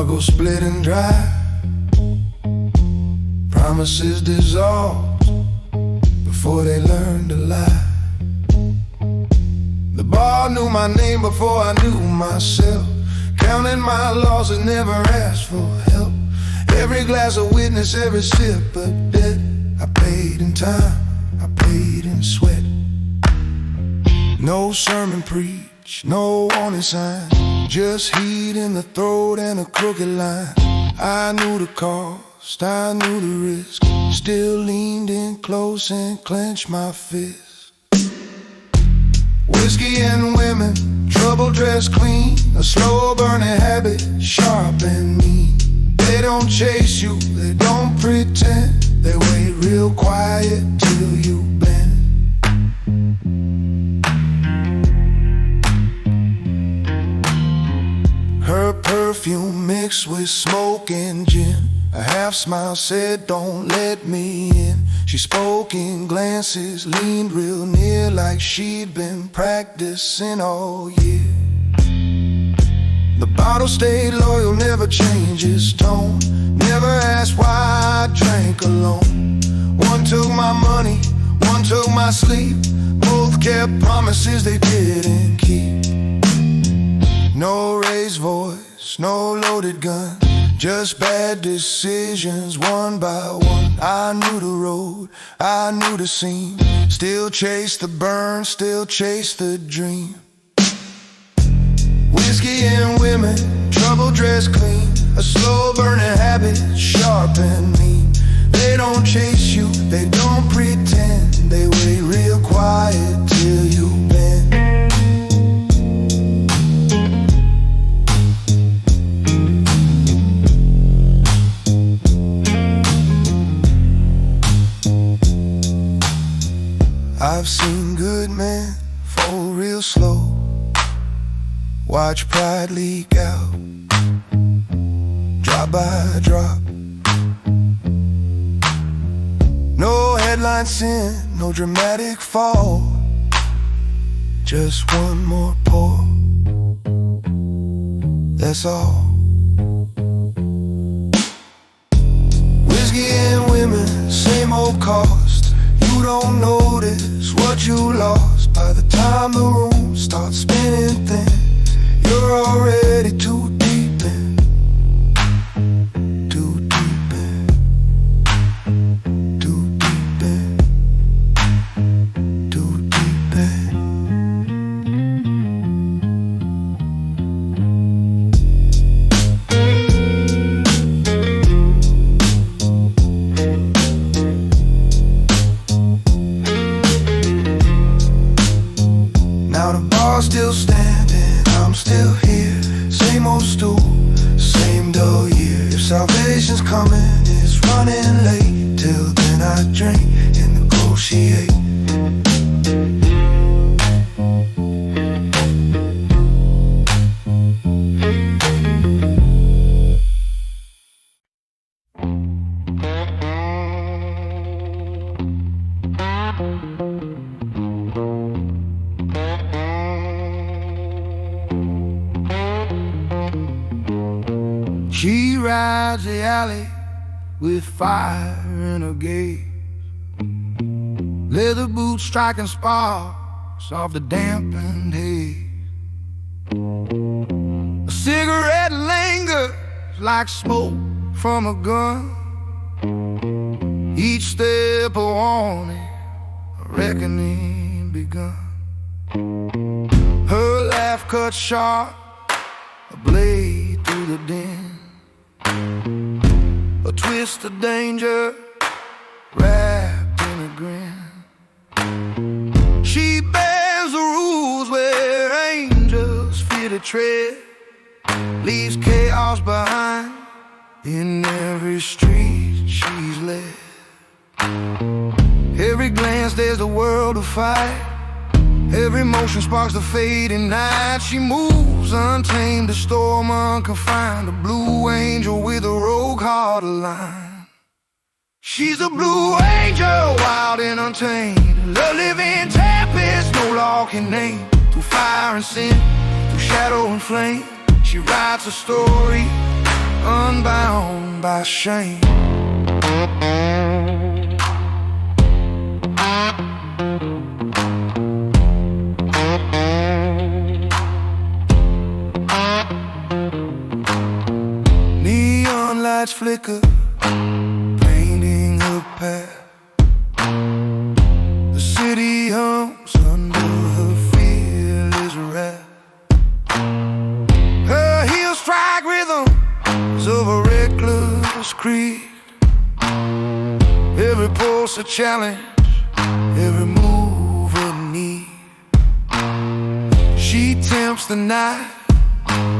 go split and dry. Promises dissolved before they learned to lie. The bar knew my name before I knew myself. Counting my losses, never asked for help. Every glass a witness, every sip a debt. I paid in time, I paid in sweat. No sermon preached, no warning sign, just heat in the throat and a crooked line. I knew the cost, I knew the risk, still leaned in close and clenched my fist. Whiskey and women, trouble dressed clean, a slow burning habit, sharp and mean. They don't chase you, they don't pretend, they wait real quiet till you bend. Her perfume mixed with smoke and gin. A half smile said, don't let me in. She spoke in glances, leaned real near, like she'd been practicing all year. The bottle stayed loyal, never changed its tone, never asked why I drank alone. One took my money, one took my sleep, both kept promises they didn't keep. No raised voice, no loaded gun, just bad decisions one by one. I knew the road, I knew the scene, still chased the burn, still chased the dream. Whiskey and women, trouble dressed clean, a slow burning habit, sharp and mean. They don't chase you, they don't pretend, they wait real quiet till you bend. I've seen good men fall real slow, watch pride leak out, drop by drop. No headline sin, no dramatic fall, just one more pour, that's all. Whiskey and women, same old cost. You don't notice what you lost. By the time the room starts spinning thin, you're already too deep in, too deep in, too deep in, too deep in. Now the bar's still standing, I'm still here, same old stool, same dull year. If salvation's coming, it's running late. Till then I drink and negotiate. She rides the alley with fire in her gaze, leather boots striking sparks off the dampened haze. A cigarette lingers like smoke from a gun, each step a warning, a reckoning begun. Her laugh cut sharp, a blade through the din, a twist of danger wrapped in a grin. She bears the rules where angels fear to tread, leaves chaos behind in every street she's led. Every glance there's a world to fight, every motion sparks the fading night. She moves untamed, a storm unconfined, a blue angel with a rogue heart aligned. She's a blue angel, wild and untamed, a living tempest, no law can name. Through fire and sin, through shadow and flame, she writes a story Unbound by shame. Neon lights flicker, painting her path. The city hums under her fearless wrath. Her heels strike rhythms of a reckless creed. Every pulse a challenge, every move a need. She tempts the night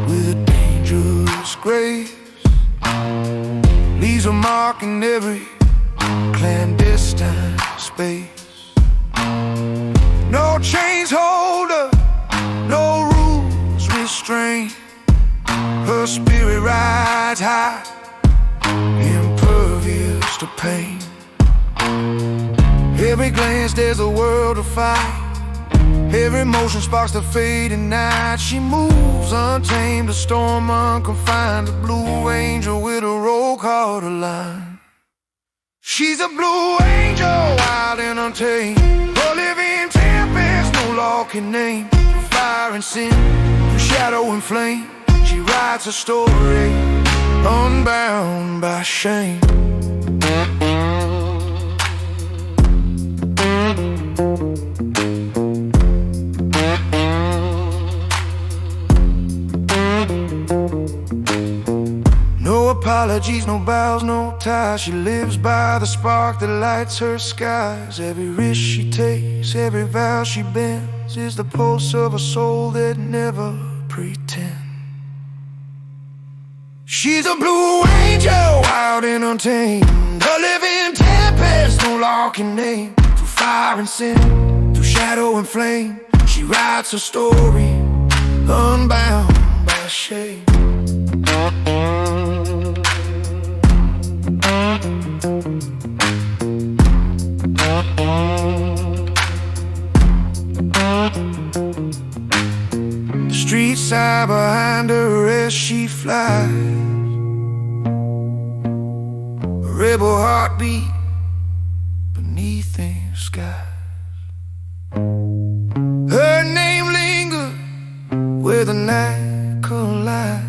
with a dangerous grace, leaves a mark in every clandestine space. No chains hold her, no rules restrain. Her spirit rides high, impervious to pain. Every glance there's a world to fight. Every motion sparks the fading night. She moves untamed, a storm unconfined, a blue angel with a roll called a line. She's a blue angel, wild and untamed, a living tempest no law can name. Through fire and sin, through shadow and flame, she writes a story unbound by shame. No apologies, no bows, no ties. She lives by the spark that lights her skies. Every risk she takes, every vow she bends, is the pulse of a soul that never pretends. She's a blue angel, wild and untamed, a living tempest no law can name. Through fire and sin, through shadow and flame, she writes a story unbound by shame. The streets sigh behind her as she flies, a rebel heartbeat beneath the skies. Her name lingers where the night collides.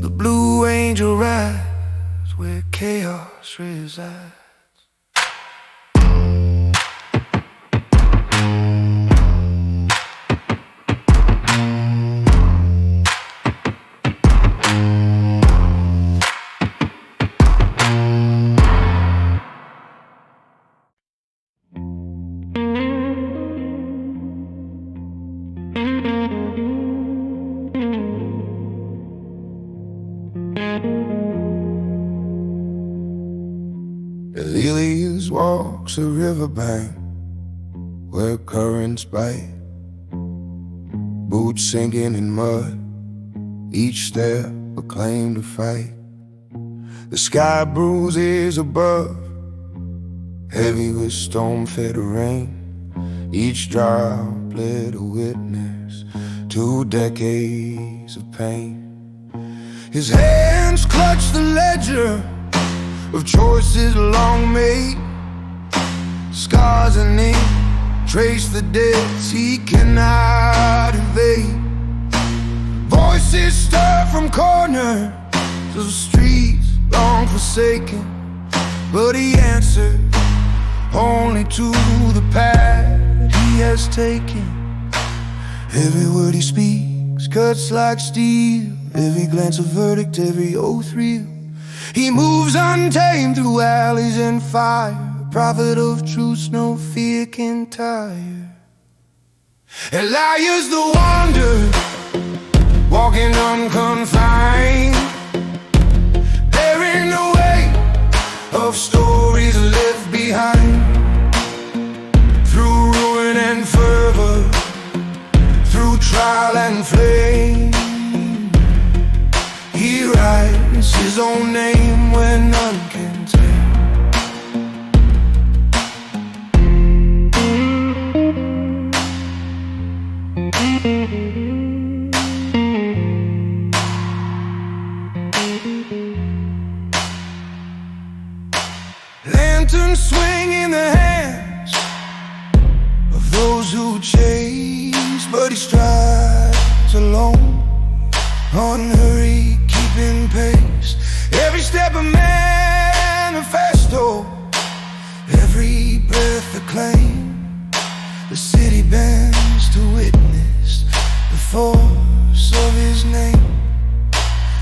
The blue angel rides where chaos resides. Lilies walks a riverbank where currents bite, boots sinking in mud, each step a claim to fight. The sky bruises above, heavy with storm-fed rain, each droplet a witness to decades of pain. His hands clutch the ledger of choices long made, scars and ink trace the debts he cannot evade. Voices stir from corners of streets long forsaken, but he answers only to the path he has taken. Every word he speaks cuts like steel, every glance a verdict, every oath real. He moves untamed through alleys and fire, a prophet of truth no fear can tire. And liars the wander, walking unconfined, bearing the weight of stories left behind. Through ruin and fervor, through trial and flame, he writes his own name when none can tell. sentence swing in the hands of those who chase, but he strides alone, unhurried, keeping pace. Every step a manifesto, every breath a claim. The city bends to witness the force of his name.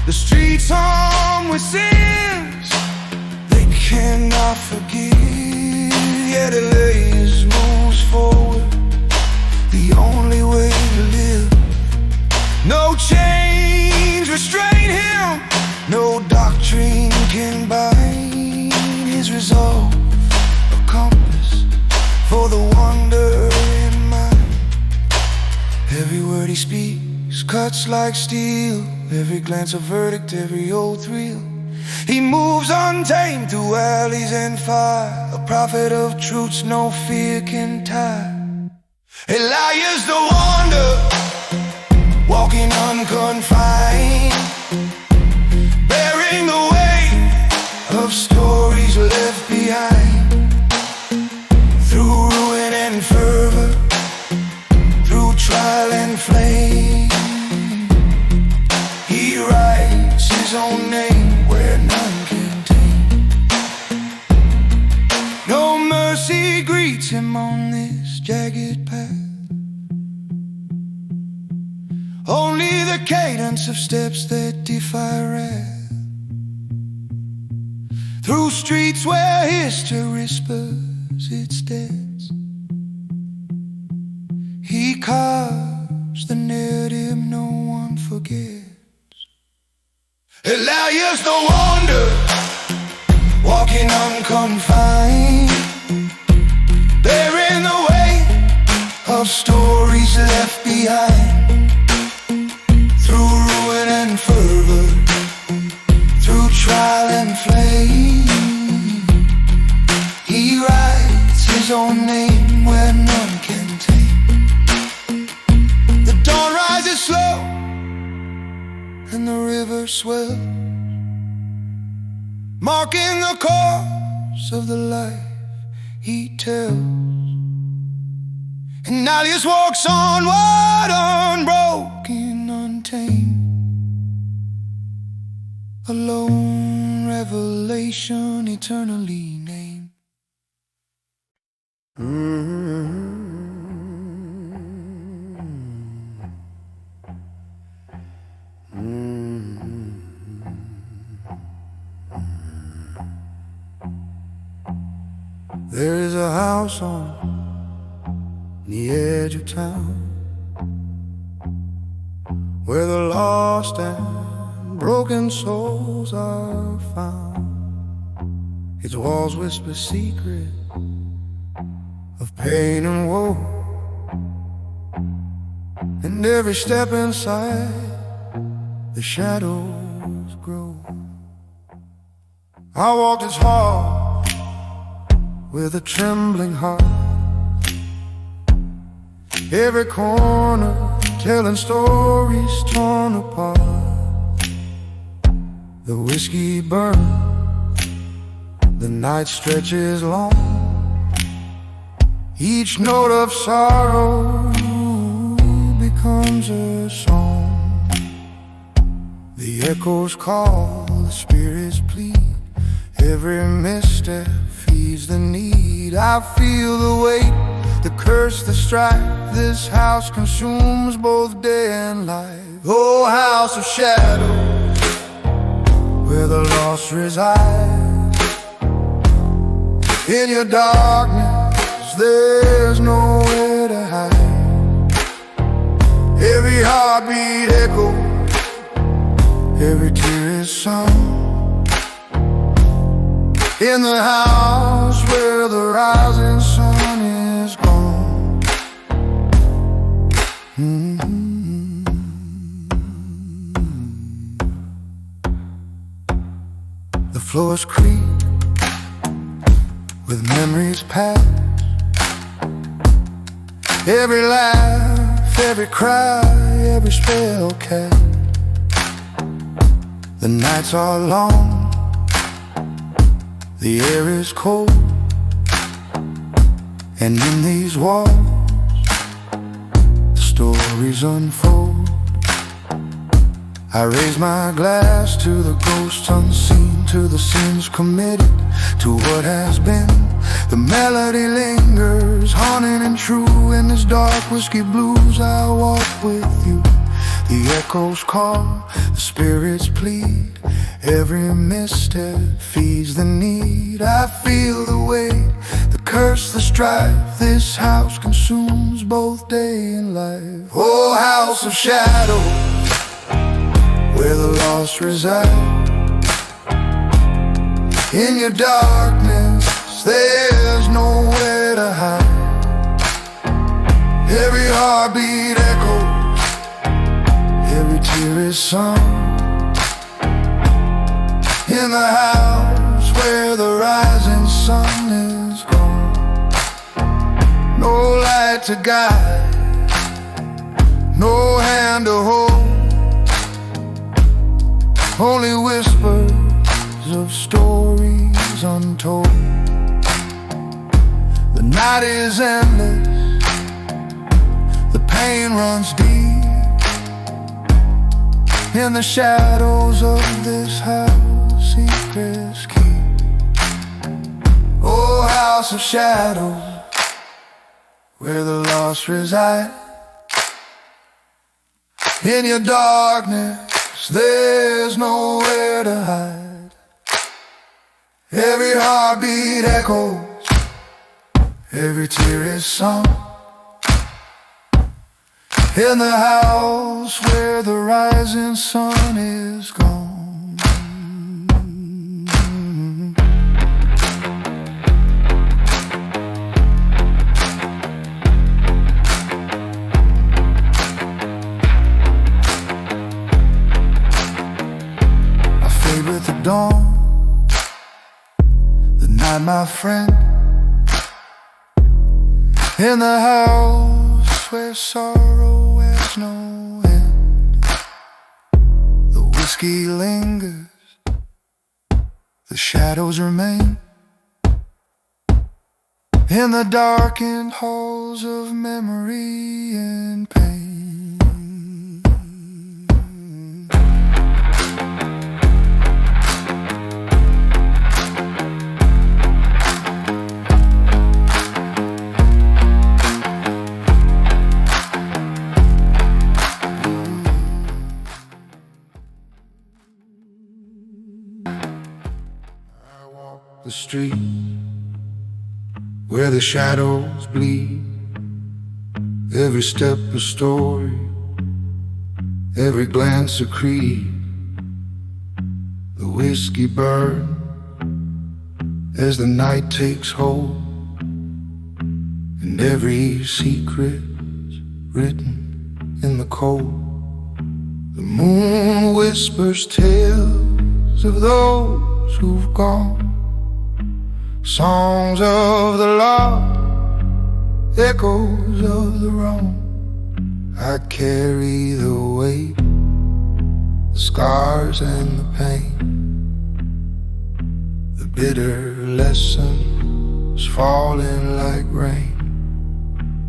The streets hum with sins they cannot forgive, yet LA moves forward, the only way to live. No chains restrain him, no doctrine can bind his resolve, a compass for the wandering mind. Every word he speaks cuts like steel, every glance a verdict, every oath real. He moves untamed through alleys and fire, a prophet of truths no fear can tie. Elias the wander, walking unconfined, bearing the weight of stories left behind. Through ruin and fervor, through trial and flame, he writes his own name where none can tame. No mercy greets him on this jagged path, only the cadence of steps that defy wrath. Through streets where history whispers its debts, he carves the narrative no one forgets. Elias the wander, walking unconfined, bearing the weight of stories left behind. Through ruin and fervor, through trial and flame, he writes his own name where none can tame. The dawn rises slow and the river swells, marking the course of the life he tells. And Alias walks onward, unbroken, untamed, a lone revelation eternally named. There is a house on the edge of town where the lost and broken souls are found. Its walls whisper secrets of pain and woe, and every step inside the shadows grow. I walked its hall with a trembling heart, every corner telling stories torn apart. The whiskey burns, the night stretches long, each note of sorrow becomes a song. The echoes call, the spirits plead, every misstep feeds the need. I feel the weight, the curse, the strife. This house consumes both day and life. Oh, house of shadows, where the lost reside. In your darkness, there's nowhere to hide. Every heartbeat echo, every tear is sung. In the house where the rising sun is gone. The floors creak with memories past, every laugh, every cry, every spell cast. The nights are long, the air is cold, And in these walls, the stories unfold. I raise my glass to the ghosts unseen, to the sins committed, to what has been. The melody lingers, haunting and true. In this dark whiskey blues, I walk with you. The echoes call, the spirits plead. Every misstep feeds the need. I feel the weight, the curse, the strife. This house consumes both day and life. Oh, house of shadows, where the lost reside. In your darkness, there's nowhere to hide. Every heartbeat echoes, every tear is sung. In the house where the rising sun is gone. No light to guide, no hand to hold. Only whispers of stories untold. The night is endless, the pain runs deep. In the shadows of this house, secrets keep. Oh, house of shadows, where the lost reside. In your darkness, there's nowhere to hide. Every heartbeat echoes, every tear is sung. In the house where the rising sun is gone. I fade with the dawn, the night, my friend. In the house where sorrow has no end. The whiskey lingers, the shadows remain. In the darkened halls of memory and pain. The street where the shadows bleed. Every step a story, every glance a creed. The whiskey burns as the night takes hold, and every secret's written in the cold. The moon whispers tales of those who've gone, songs of the lost, echoes of the wrong. I carry the weight, the scars and the pain. The bitter lessons falling like rain.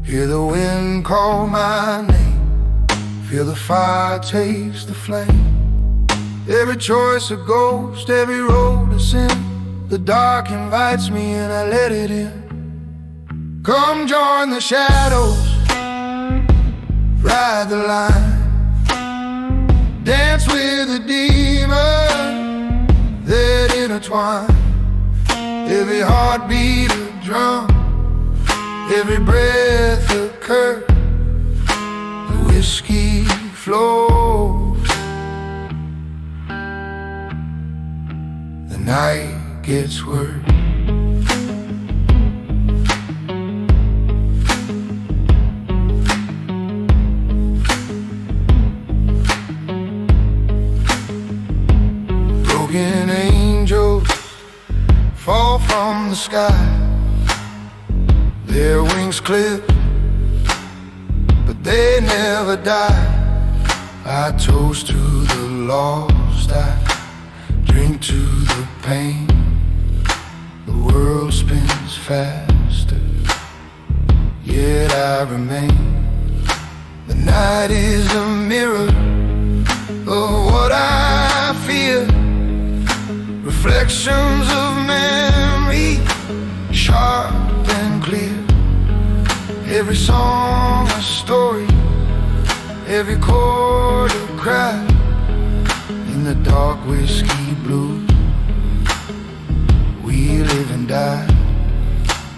Hear the wind call my name, feel the fire, taste the flame. Every choice a ghost, every road a sin. The dark invites me and I let it in. Come join the shadows, ride the line, dance with the demons that intertwine. Every heartbeat a drum, every breath a curse. The whiskey flows, the night gets worse. Broken angels fall from the sky, their wings clip, but they never die. I toast to the lost, I drink to the pain. The world spins faster I remain. The night is a mirror of what I feel, reflections of memory, sharp and clear. Every song a story, every chord a cry. In the dark whiskey blues, we live and die.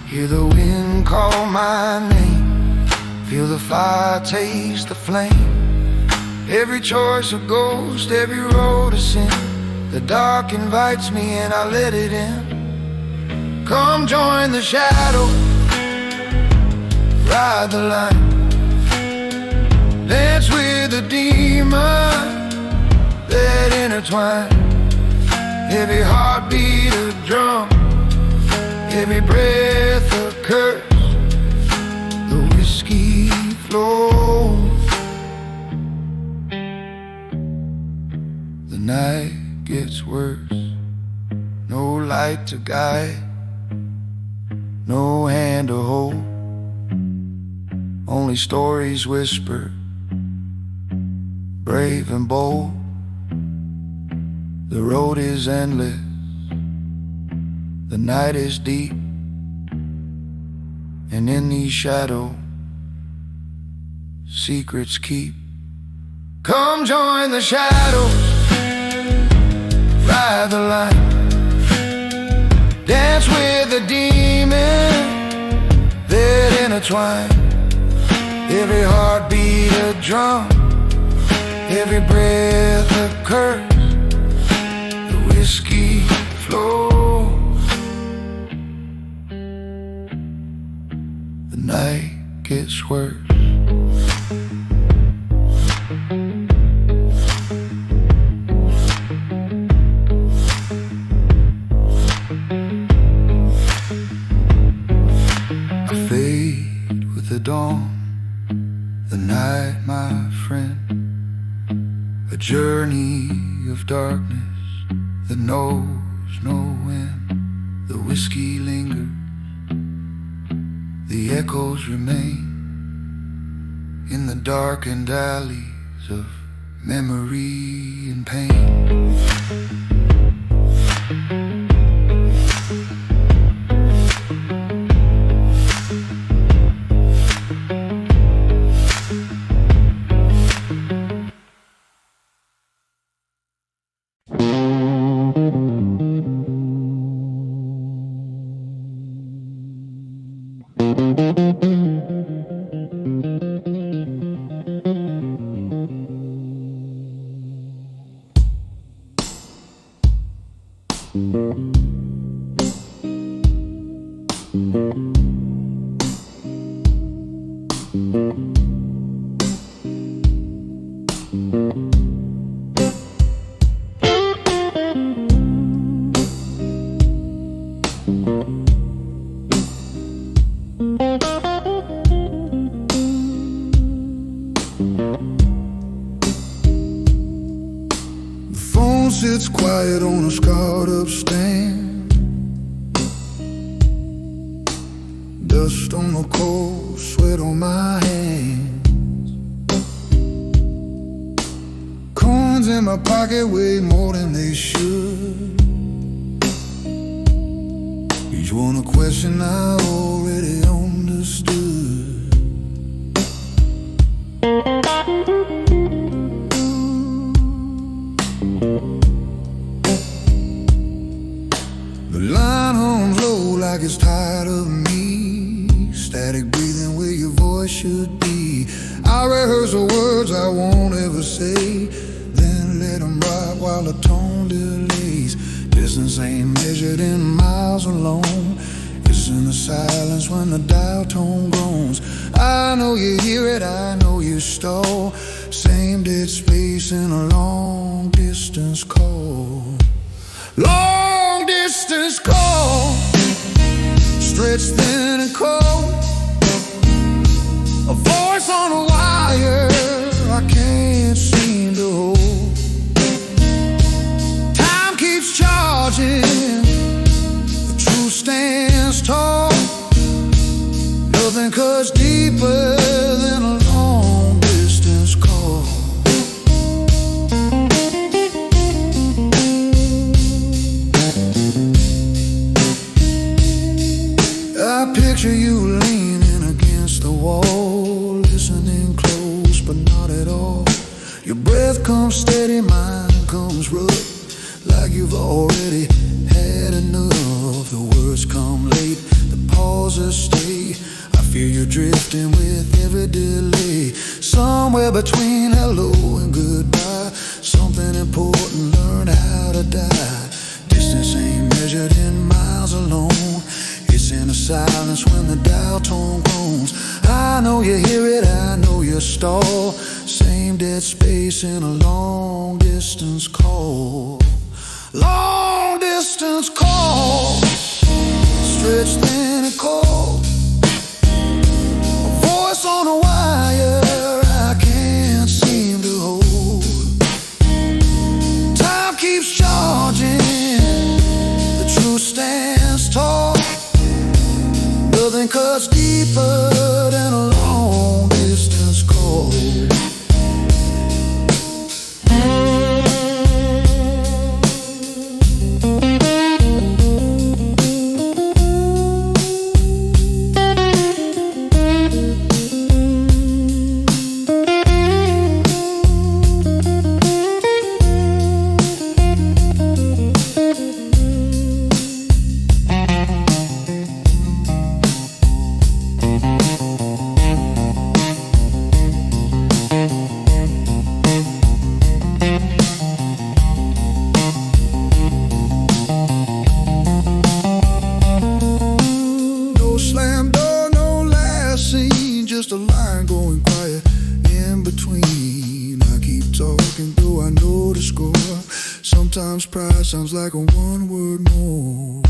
Hear the wind call my name, feel the fire, taste the flame. Every choice a ghost, every road a sin. The dark invites me and I let it in. Come join the shadow, ride the line, dance with the demon that intertwine. Every heartbeat a drum, every breath a curse. The whiskey flows. The night gets worse, no light to guide, no hand to hold, only stories whispered, brave and bold. The road is endless, the night is deep, and in these shadows, secrets keep. Come join the shadows, ride the line, dance with the demon that intertwine. Every heartbeat a drum, every breath a curse. The whiskey flows. The night gets worse. Dawn, the night, my friend, a journey of darkness that knows no end. The whiskey lingers, the echoes remain in the darkened alleys of memory and pain. Sits quiet on a scarred up stand, dust on the cold, sweat on my hands. Coins in my pocket weigh more than they should, each one a question I already understood. The line hums low like it's tired of me, static breathing where your voice should be. I rehearse the words I won't ever say, then let them ride while the tone delays. Distance ain't measured in miles alone, it's in the silence when the dial tone groans. I know you hear it, I know you stole, same dead space in a long distance call. Long distance call, stretched thin and cold, a voice on a wire I can't seem to hold. Time keeps charging, the truth stands tall, nothing cuts deeper picture you leaning against the wall, listening close but not at all. Your breath comes steady, mine comes rough, like you've already had enough. The words come late, the pauses stay. I feel you drifting with every delay. Somewhere between hello and goodbye, something important, learn how to die. Distance ain't measured in miles alone, it's in the silence when the dial tone groans. I know you hear it, I know you stall. Same dead space in a long distance call. Long distance call, stretched thin and cold. A voice on a wire I can't seem to hold. Time keeps charging, the truth stands tall. Nothing cuts deeper than a long distance call. Just a line going quiet in between. I keep talking though I know the score. Sometimes pride sounds like a one word more.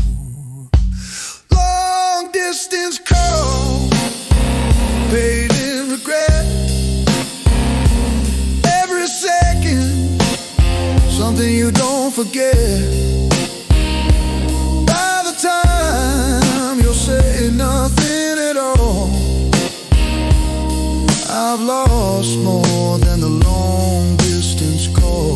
Long distance call, paid in regret. Every second, something you don't forget. By the time you'll say nothing at all, I've lost more than the long distance call.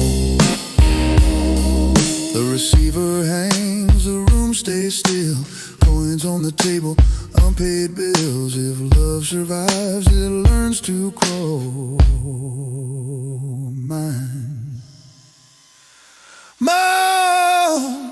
The receiver hangs, the room stays still. Coins on the table, unpaid bills. If love survives, it learns to crawl. Mine, mine.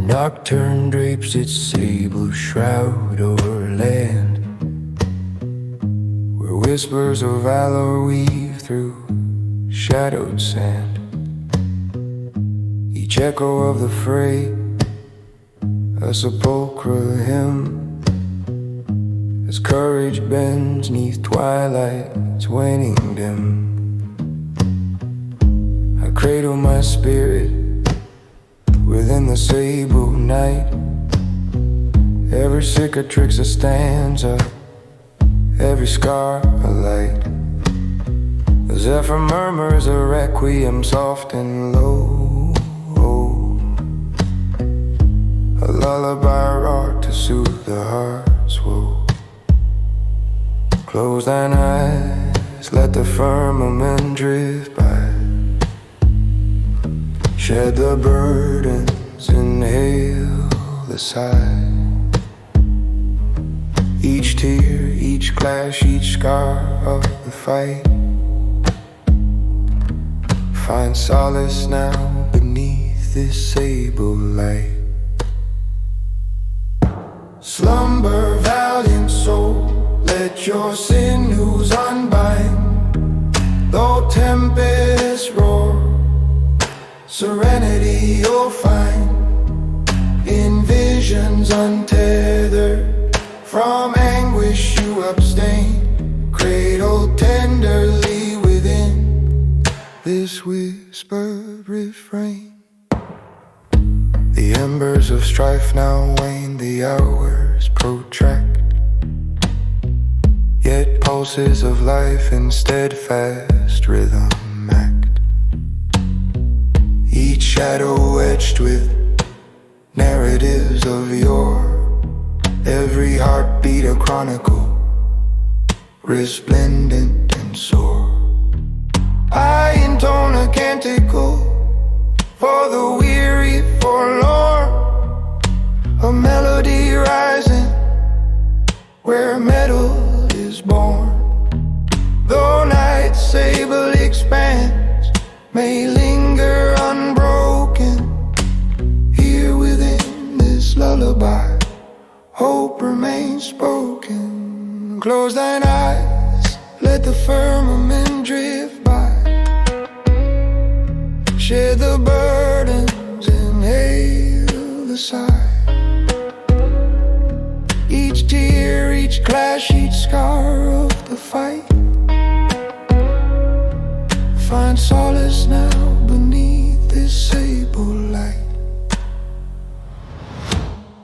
Nocturne drapes its sable shroud over land, where whispers of valor weave through shadowed sand. Each echo of the fray, a sepulchral hymn, as courage bends neath twilight's waning dim. I cradle my spirit within the sable night. Every cicatrix a stanza, every scar a light. The zephyr murmurs a requiem soft and low, a lullaby wrought to soothe the heart's woe. Close thine eyes let the firmament drift by. Shed the burdens, inhale the sigh. Each tear, each clash, each scar of the fight. Find solace now beneath this sable light. Slumber, valiant soul, let your sinews unbind. Though tempests roar, serenity you'll find. In visions untethered, from anguish you abstain. Cradled tenderly within this whispered refrain. The embers of strife now wane, the hours protract. Yet pulses of life in steadfast rhythm act. Each shadow etched with narratives of yore. Every heartbeat a chronicle, resplendent and sore. I intone a canticle for the weary forlorn, a melody rising where metal is born. Though night's sable expanse may linger unbroken, here within this lullaby hope remains spoken. Close thine eyes, let the firmament drift by. Share the burdens, inhale the sigh. Each tear, each clash, each scar of the fight. Find solace now beneath this sable light.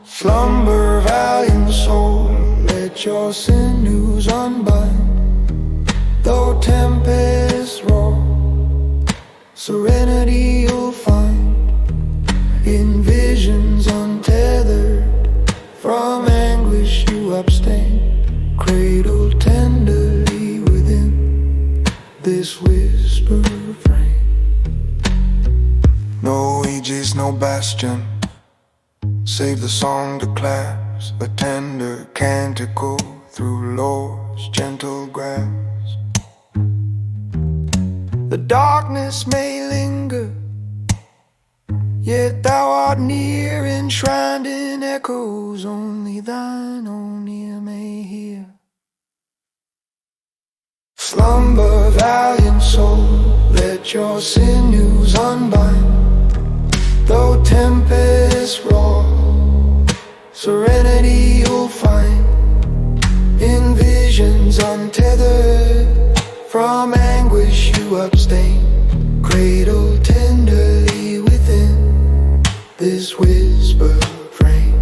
Slumber, valiant soul, let your sinews unbind. Though tempests roar, serenity you'll find. In visions untethered, from anguish you abstain. Cradled tenderly within this whisper refrain. No aegis, no bastion, save the song declares a tender canticle through lore's gentle grasp. The darkness may linger, yet thou art near, enshrined in echoes only thine own ear may hear. Slumber, valiant soul, let your sinews unbind. Though tempests roar, serenity you'll find. In visions untethered, from anguish you abstain. Cradled tenderly within this whisper frame.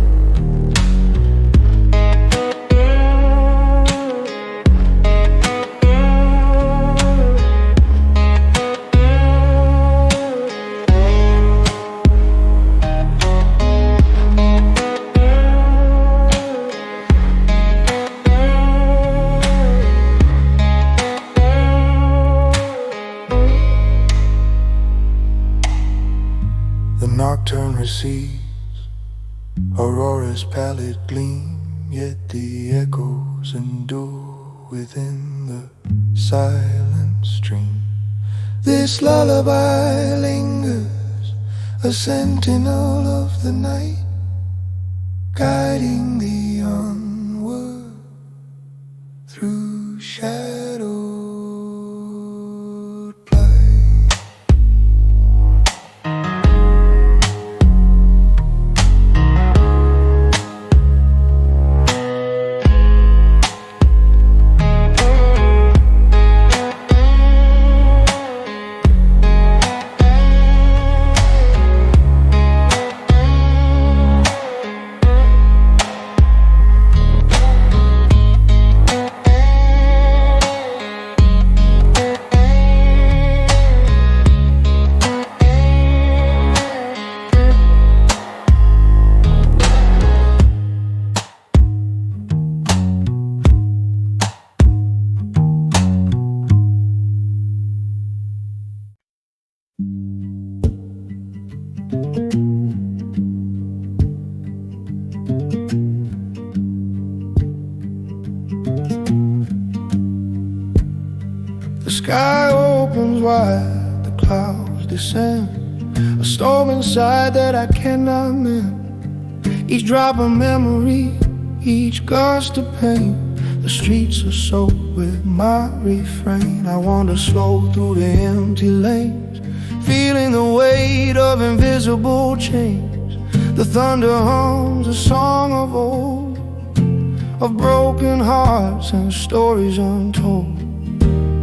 The nocturne recedes, aurora's pallid gleam, yet the echoes endure within the silent stream. This lullaby lingers, a sentinel of the night, guiding thee onward through shadowed light. sky opens wide, the clouds descend, a storm inside that I cannot mend. Each drop of memory, each gust of pain. The streets are soaked with my refrain. I wander slow through the empty lanes, feeling the weight of invisible chains. The thunder hums a song of old, of broken hearts and stories untold.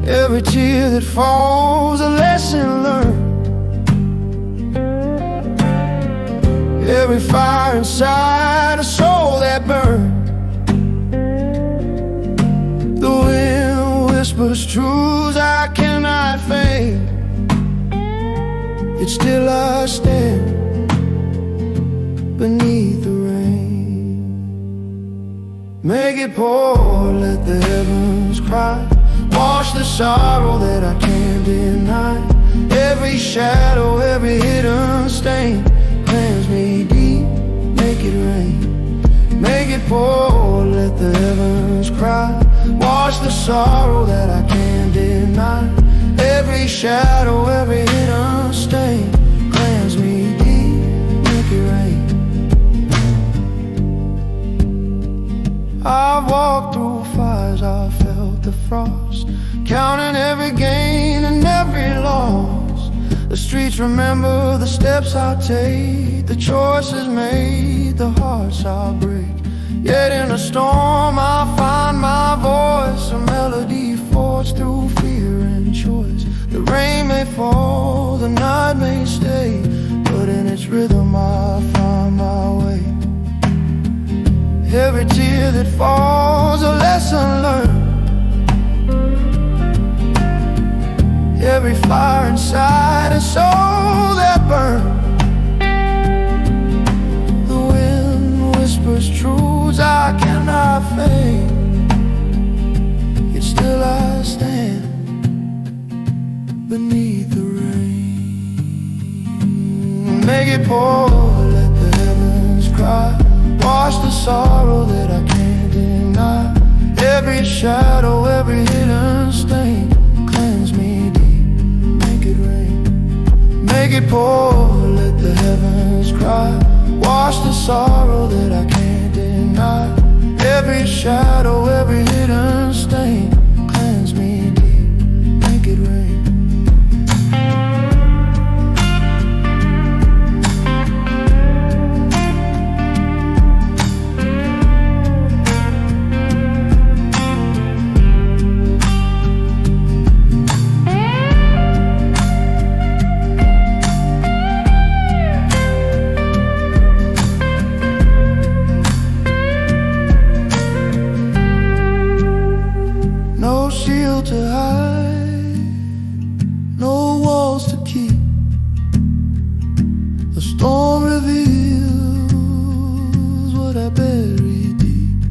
Every tear that falls, a lesson learned. Every fire inside, a soul that burned. The wind whispers truths I cannot fake, yet still I stand beneath the rain. Make it pour, let the heavens cry, wash the sorrow that I can't deny. Every shadow, every hidden stain, cleanse me deep, make it rain. Make it pour, let the heavens cry, wash the sorrow that I can't deny. Every shadow, every hidden stain, cleanse me deep, make it rain. I've walked through fires, I've felt the frost, counting every gain and every loss. The streets remember the steps I take, the choices made, the hearts I break. Yet in a storm I find my voice, a melody forged through fear and choice. The rain may fall, the night may stay, but in its rhythm I find my way. Every tear that falls, a lesson learned. Every fire inside, a soul that burned. The wind whispers truths I cannot fake, yet still I stand beneath the rain. Make it pour, let the heavens cry, wash the sorrow that I can't deny. Every shadow, every hidden stain, cleanse me deep, make it rain. Make it pour, let the heavens cry, wash the sorrow that I can't deny. Every shadow, every hidden stain, cleanse me deep, make it rain. To hide, no walls to keep. The storm reveals what I bury deep.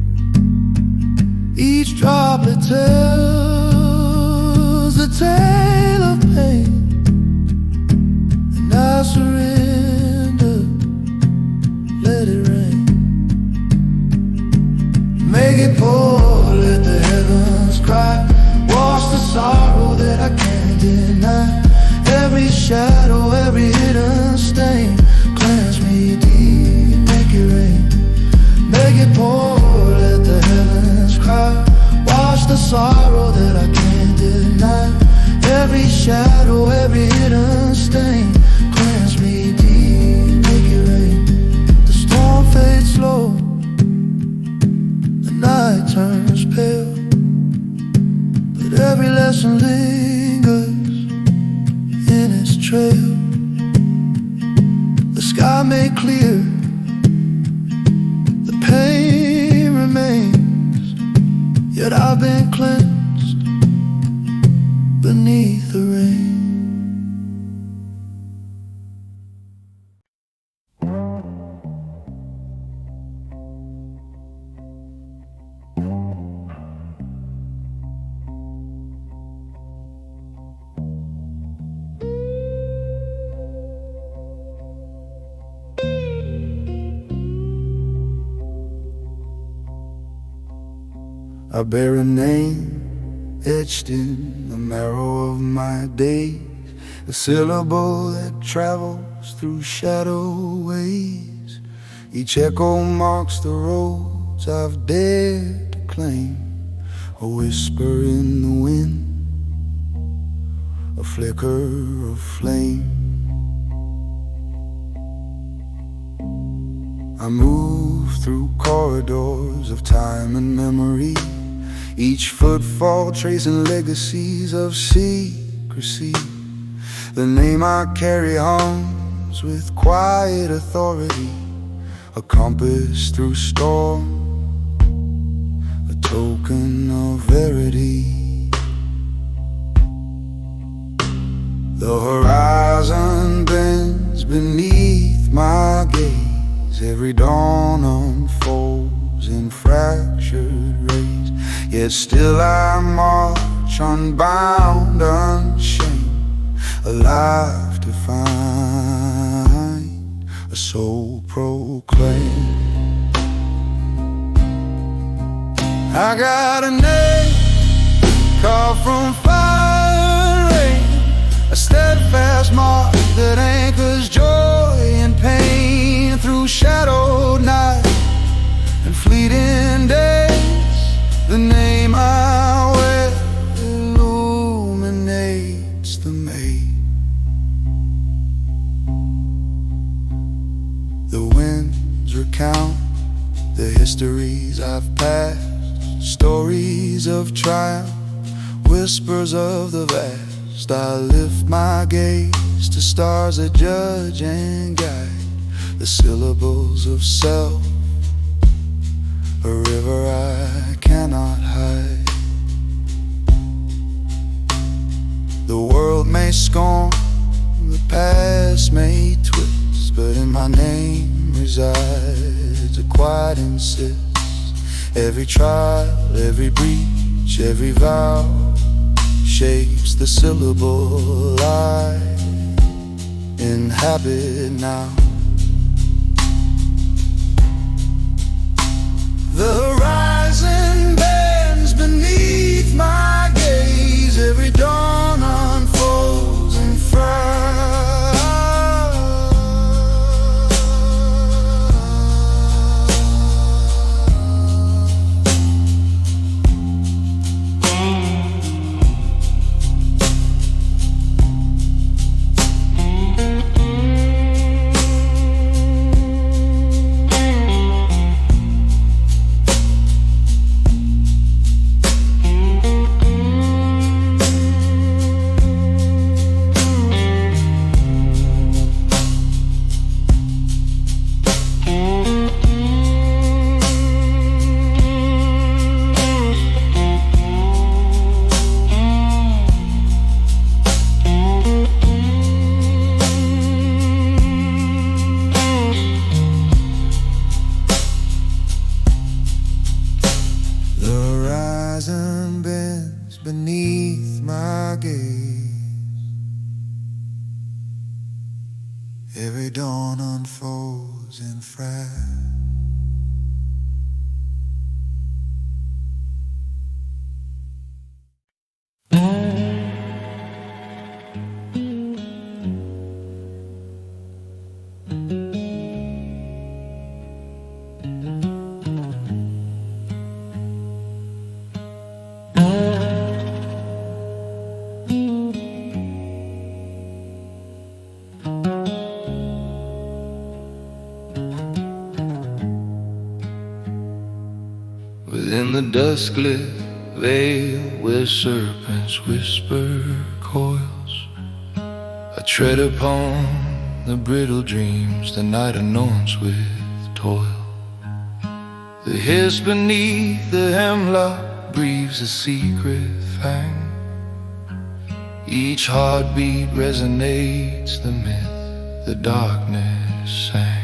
Each droplet tells the tale of pain, and I surrender, let it rain. Make it pour, let the heavens cry, wash the sorrow that I can't deny. Every shadow, every hidden stain, cleanse me deep, make it rain. Make it pour, let the heavens cry, wash the sorrow that I can't deny. Every shadow, every hidden stain, cleanse me deep, make it rain. The storm fades slow, the night turns pale, every lesson lingers in its trail. The sky may clear, the pain remains, yet I've been cleansed beneath the rain. I bear a name etched in the marrow of my days, a syllable that travels through shadow ways. Each echo marks the roads I've dared to claim, a whisper in the wind, a flicker of flame. I move through corridors of time and memory, each footfall tracing legacies of secrecy. The name I carry hums with quiet authority, a compass through storm, a token of verity. The horizon bends beneath my gaze, every dawn unfolds in fractured rays. Yet still I march unbound, unshamed, alive to find a soul proclaimed. I got a name carved from fire and rain, a steadfast mark that anchors joy and pain through shadowed night and fleeting days. The name I wear illuminates the maze. The winds recount the histories I've passed, stories of triumph, whispers of the vast. I lift my gaze to stars that judge and guide, the syllables of self, a river I cannot hide. The world may scorn, the past may twist, but in my name resides a quiet insist. Every trial, every breach, every vow shapes the syllable I inhabit now. The horizon bends beneath my gaze, every dawn unfolds in fire. Beneath my gaze, every dawn unfolds in fright. Within the dusk-lit veil where serpents whisper coils, I tread upon the brittle dreams the night anoints with toil. The hiss beneath the hemlock breathes a secret fang. Each heartbeat resonates the myth the darkness sang.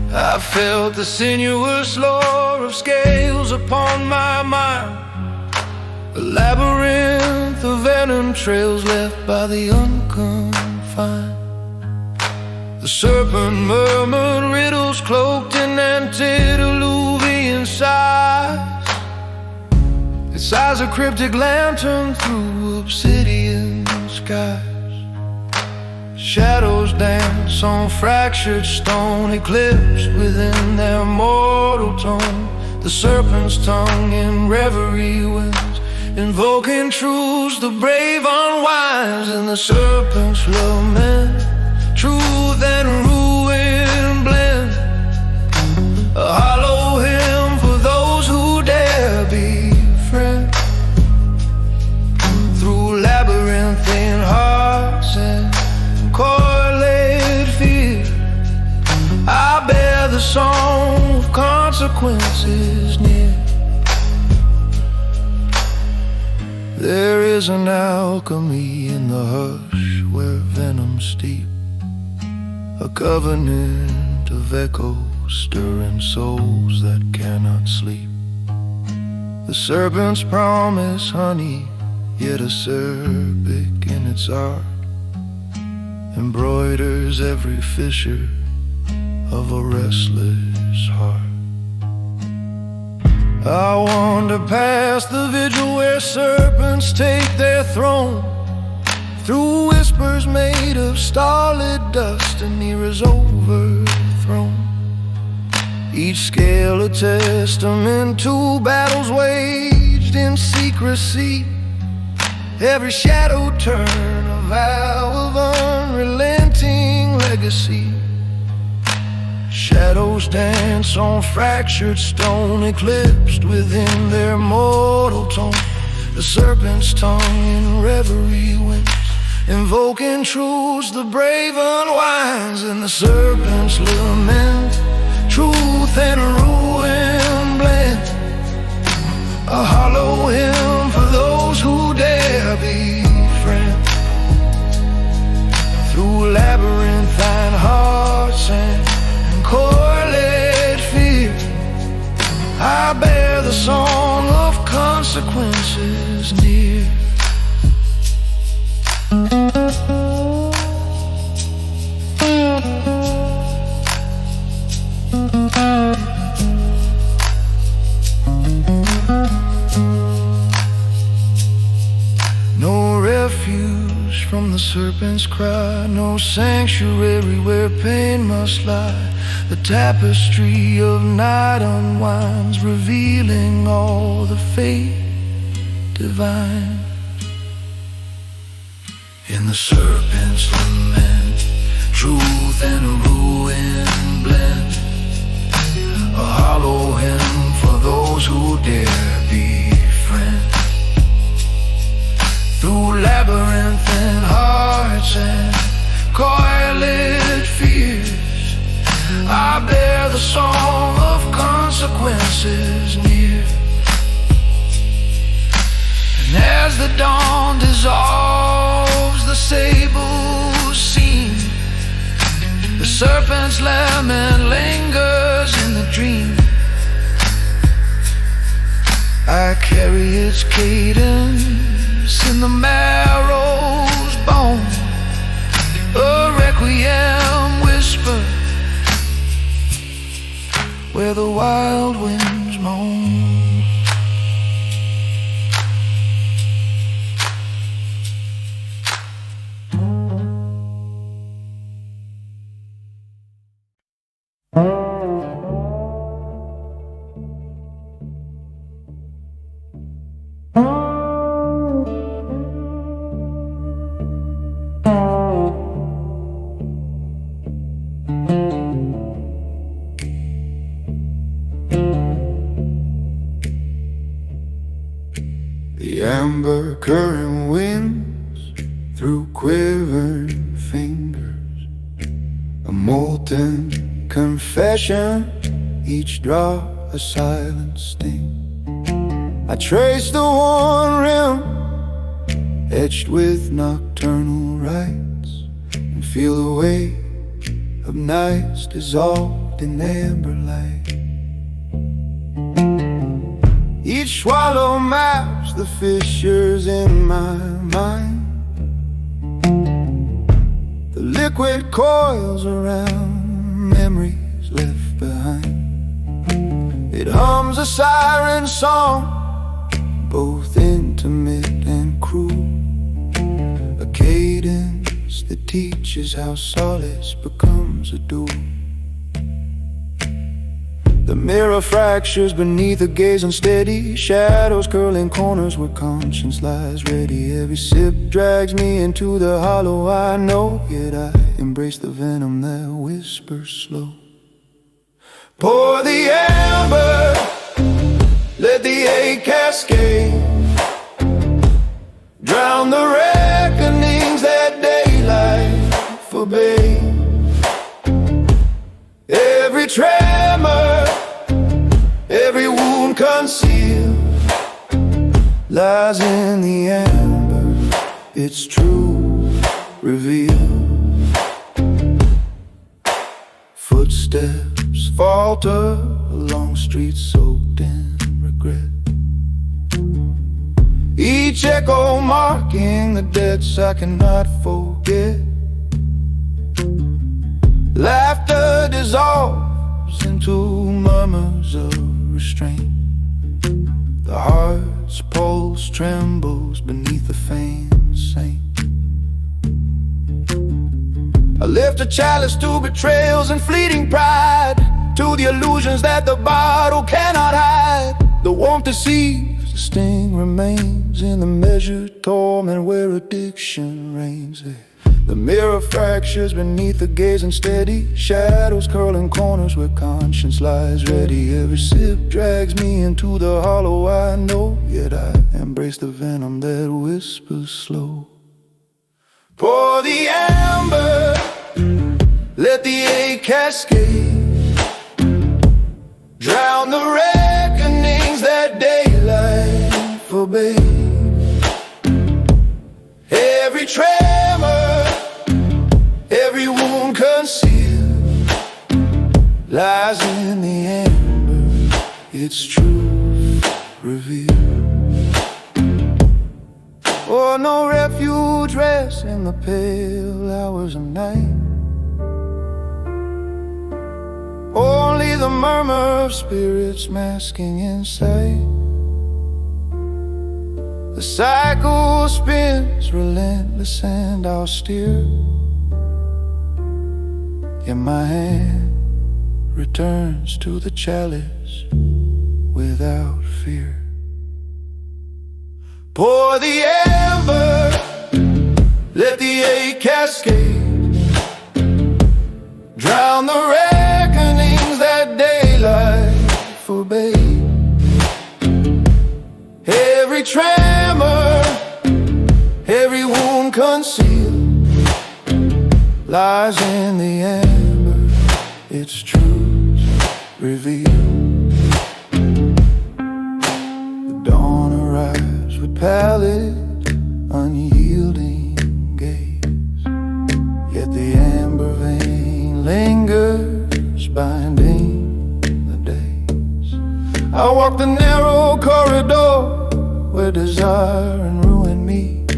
I felt the sinuous lore of scales upon my mind, a labyrinth of venom trails left by the unconfined. The serpent murmured riddles cloaked in antediluvian sighs, Its eyes a cryptic lantern through obsidian skies. Shadows dance on fractured stone, eclipsed within their mortal tone. The serpent's tongue in reverie wins, invoking truths the brave unwinds. And the serpent's lament, truth and ruin blend, a hollow hymn for those who dare be friends. Through labyrinthine hearts and correlated fear, I bear the song of consequences near. There is an alchemy in the hush where venom steep, a covenant of echoes stirring souls that cannot sleep. The serpent's promise honey, yet acerbic in its art, embroiders every fissure of a restless heart. I wander past the vigil where serpents take their throne, through whispers made of starlit dust and eras overthrown. Each scale a testament to battles waged in secrecy, every shadow turn a vow of unrelenting legacy. Shadows dance on fractured stone, eclipsed within their mortal tone. The serpent's tongue in reverie wins, invoking truths the brave unwinds. And the serpent's lament, truth and ruin blend, a hollow hymn for those who dare be friends. Through labyrinthine hearts and correlated fear, I bear the song of consequences near. No refuge from the serpent's cry, no sanctuary where pain must lie. The tapestry of night unwinds, revealing all the fate divine. In the serpent's lament, truth and ruin blend, a hollow hymn for those who dare be friends. Through labyrinthine hearts and coiled fears, I bear the song of consequences near. And as the dawn dissolves the sable scene, the serpent's lament lingers in the dream. I carry its cadence in the marrow's bone, a requiem whisper where the wild winds moan. The amber current winds through quivering fingers, a molten confession, each drop a silent sting. I trace the worn rim etched with nocturnal rites, and feel the weight of nights dissolved in amber light. Each swallow maps the fissures in my mind, the liquid coils around memories left behind. It hums a siren song, both intimate and cruel. A cadence that teaches how solace becomes a duel. The mirror fractures beneath a gaze unsteady, shadows curling corners where conscience lies ready. Every sip drags me into the hollow I know, yet I embrace the venom that whispers slow. Pour the amber, let the ache cascade, drown the reckonings that daylight forbade. Every tremor, every wound concealed lies in the amber, its truth revealed. Footsteps falter along streets soaked in regret, each echo marking the debts I cannot forget. Laughter dissolves into murmurs of restraint. The heart's pulse trembles beneath the faint saint. I lift a chalice to betrayals and fleeting pride, to the illusions that the bottle cannot hide. The warmth deceives, the sting remains in the measured torment where addiction reigns. The mirror fractures beneath the gaze unsteady, shadows curling corners where conscience lies ready. Every sip drags me into the hollow I know, yet I embrace the venom that whispers slow. Pour the amber, let the ache cascade, drown the reckonings that daylight forbade. Every tremor, every wound concealed lies in the amber, its truth revealed. Oh, no refuge rests in the pale hours of night, only the murmur of spirits masking inside. The cycle spins relentless and austere, yet my hand returns to the chalice without fear. Pour the amber, let the ache cascade, drown the reckonings that daylight forbade. Every tremor, every wound concealed lies in the amber, its truth revealed. The dawn arrives with pallid, unyielding gaze, yet the amber vein lingers, binding the days. I walk the narrow corridor where desire and ruin meet,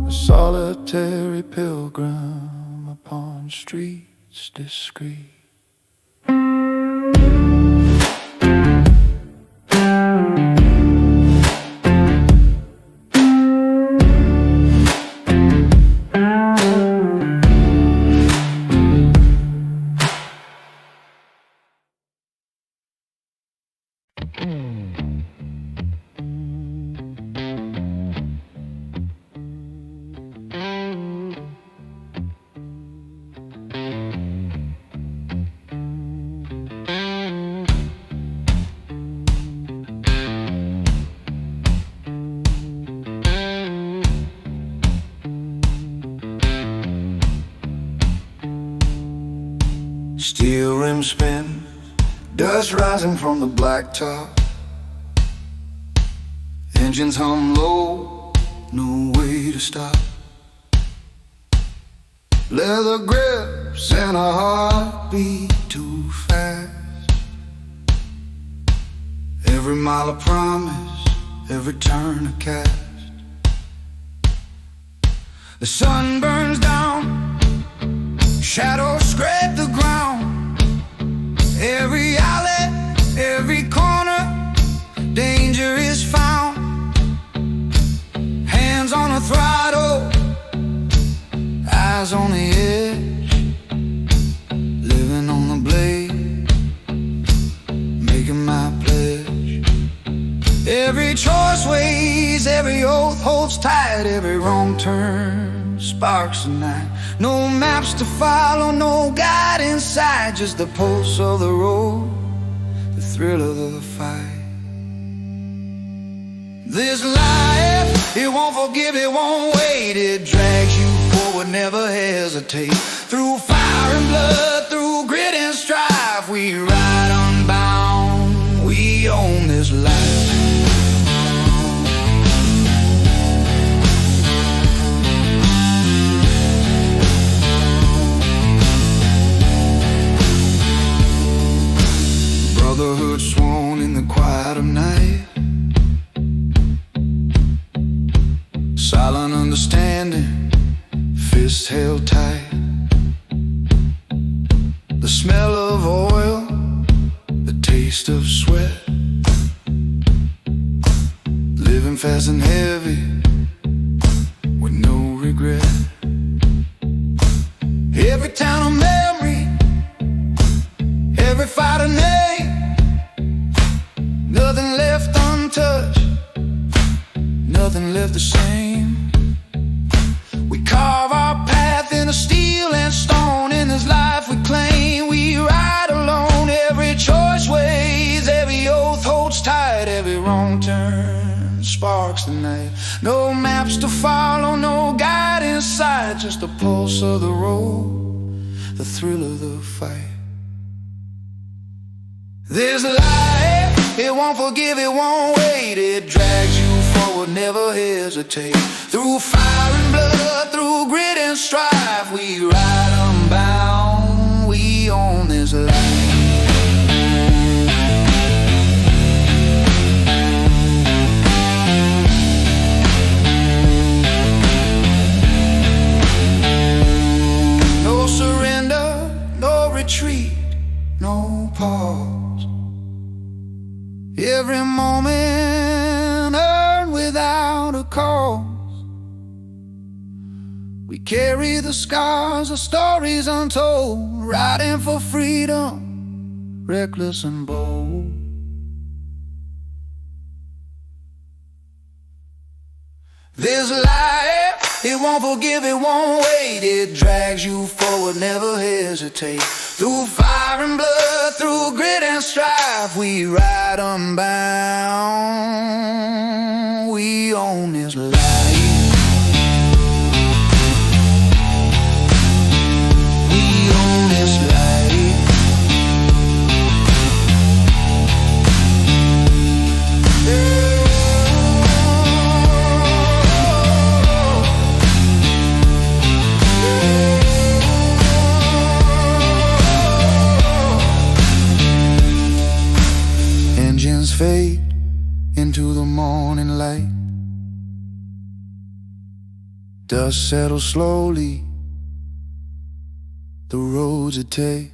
a solitary pilgrim upon streets discreet. Steel rims spin, dust rising from the blacktop. Engines hum low, no way to stop. Leather grips and a heartbeat too fast. Every mile a promise, every turn a cast. The sun burns down, shadows scrape the ground. Every alley, every corner, danger. Every choice weighs, every oath holds tight, every wrong turn sparks the night. No maps to follow, no guide in sight, just the pulse of the road, the thrill of the fight. This life, it won't forgive, it won't wait. It drags you forward, never hesitate. Through fire and blood, through grit and strife, we ride unbound, we own this life. Brotherhood sworn in the quiet of night, silent understanding, fists held tight. The smell of oil, the taste of sweat, living fast and heavy with no regret. Every town a memory, every fight a name, nothing left untouched, nothing left the same. We carve our path in a steel and stone. In this life we claim, we ride alone. Every choice weighs, every oath holds tight, every wrong turn sparks the night. No maps to follow, no guide in sight, just the pulse of the road, the thrill of the fight. This life, it won't forgive, it won't wait. It drags you forward, never hesitate. Through fire and blood, through grit and strife, we ride unbound, we own this life. No surrender, no retreat, no pause. Every moment earned without a cause. We carry the scars of stories untold, riding for freedom, reckless and bold. This life, it won't forgive, it won't wait. It drags you forward, never hesitate. Through fire and blood, through grit and strife, we ride unbound, we own this life. We own this life. Engines fade into the morning light. Dust settles slowly, the roads it takes.